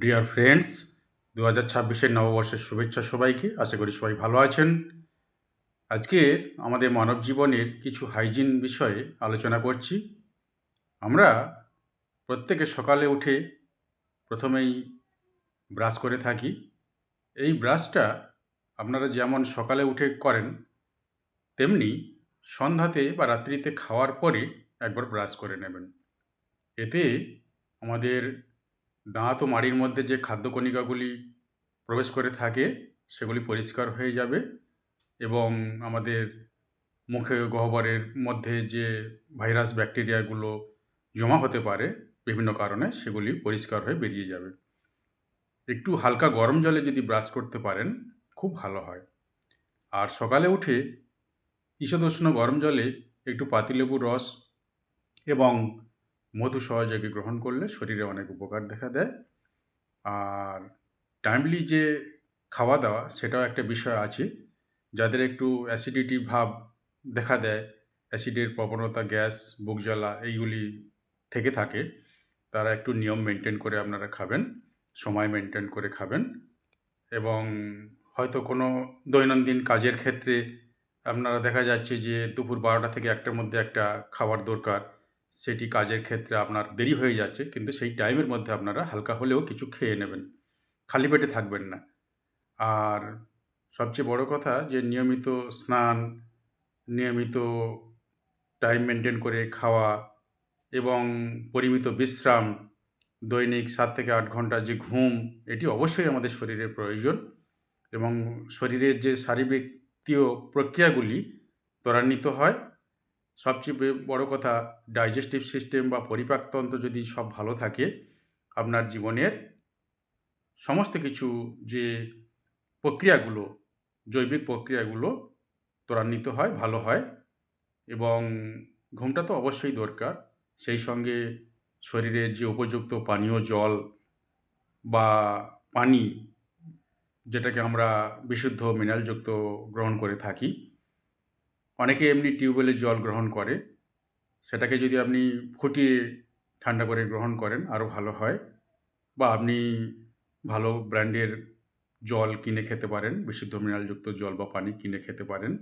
Dear friends, 2026-এর নববর্ষের শুভেচ্ছা সবাইকে। আশা করি সবাই ভালো আছেন। আজকে আমাদের মানব জীবনের কিছু হাইজিন বিষয়ে আলোচনা করছি। আমরা প্রত্যেকে সকালে উঠে প্রথমেই ব্রাশ করে থাকি। এই ব্রাশটা আপনারা যেমন সকালে উঠে করেন, তেমনি সন্ধ্যাতে বা রাত্রিতে খাওয়ার পরে একবার ব্রাশ করে নেবেন। এতে আমাদের দাঁত ও মাড়ির মধ্যে যে খাদ্যকণিকাগুলি প্রবেশ করে থাকে সেগুলি পরিষ্কার হয়ে যাবে এবং আমাদের মুখে গহ্বরের মধ্যে যে ভাইরাস ব্যাকটেরিয়াগুলো জমা হতে পারে বিভিন্ন কারণে, সেগুলি পরিষ্কার হয়ে বেরিয়ে যাবে। একটু হালকা গরম জলে যদি ব্রাশ করতে পারেন খুব ভালো হয়। আর সকালে উঠে ঈষদুষ্ণ গরম জলে একটু পাতিলেবুর রস এবং মধু সহযোগে গ্রহণ করলে শরীরে অনেক উপকার দেখা দেয়। আর টাইমলি যে খাওয়া দাওয়া, সেটাও একটা বিষয় আছে। যাদের একটু অ্যাসিডিটি ভাব দেখা দেয়, অ্যাসিডের প্রবণতা, গ্যাস, বুক জ্বালা এইগুলি থেকে থাকে, তারা একটু নিয়ম মেনটেন করে আপনারা খাবেন, সময় মেনটেন করে খাবেন। এবং হয়তো কোনো দৈনন্দিন কাজের ক্ষেত্রে আপনারা দেখা যাচ্ছে যে দুপুর 12টা থেকে 1টার মধ্যে একটা খাবার দরকার, সেটি কাজের ক্ষেত্রে আপনার দেরি হয়ে যাচ্ছে, কিন্তু সেই টাইমের মধ্যে আপনারা হালকা হলেও কিছু খেয়ে নেবেন, খালি পেটে থাকবেন না। আর সবচেয়ে বড় কথা যে নিয়মিত স্নান, নিয়মিত টাইম মেনটেন করে খাওয়া এবং পরিমিত বিশ্রাম, দৈনিক 7 থেকে 8 ঘন্টা যে ঘুম, এটি অবশ্যই আমাদের শরীরের প্রয়োজন এবং শরীরের যে শারীরবৃত্তীয় প্রক্রিয়াগুলি ত্বরান্বিত হয়। সবচেয়ে বড় কথা, ডাইজেস্টিভ সিস্টেম বা পরিপাকতন্ত্র যদি সব ভালো থাকে, আপনার জীবনের সমস্ত কিছু যে প্রক্রিয়াগুলো, জৈবিক প্রক্রিয়াগুলো ত্বরান্বিত হয়, ভালো হয়। এবং ঘুমটা তো অবশ্যই দরকার। সেই সঙ্গে শরীরের যে উপযুক্ত পানীয় জল বা পানি, যেটাকে আমরা বিশুদ্ধ মিনারেলযুক্ত গ্রহণ করে থাকি। অনেকে এমনি টিউবওয়েলের জল গ্রহণ করে, সেটাকে যদি আপনি ফুটিয়ে ঠান্ডা করে গ্রহণ করেন আরও ভালো হয়। বা আপনি ভালো ব্র্যান্ডের জল কিনে খেতে পারেন, বিশুদ্ধ মিনারেলযুক্ত জল বা পানি কিনে খেতে পারেন,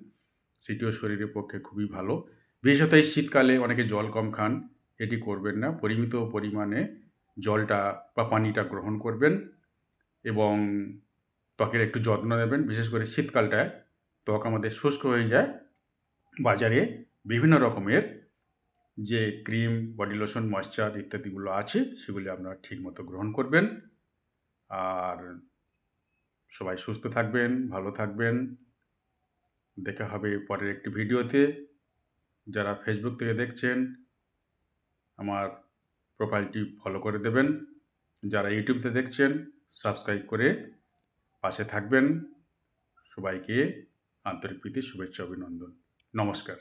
সেটিও শরীরের পক্ষে খুবই ভালো। বিশেষত এই শীতকালে অনেকে জল কম খান, এটি করবেন না। পরিমিত পরিমাণে জলটা বা পানিটা গ্রহণ করবেন এবং ত্বকের একটু যত্ন নেবেন। বিশেষ করে শীতকালটায় ত্বক আমাদের শুষ্ক হয়ে যায়। বাজারে বিভিন্ন রকমের যে ক্রিম, বডি লোশন, ময়েশ্চার ইত্যাদিগুলো আছে, সেগুলি আপনারা ঠিকমতো গ্রহণ করবেন। আর সবাই সুস্থ থাকবেন, ভালো থাকবেন। দেখা হবে পরের একটি ভিডিওতে। যারা ফেসবুক থেকে দেখছেন, আমার প্রোফাইলটি ফলো করে দেবেন। যারা ইউটিউবতে দেখছেন, সাবস্ক্রাইব করে পাশে থাকবেন। সবাইকে আন্তরিক প্রীতি, শুভেচ্ছা, অভিনন্দন। নমস্কার।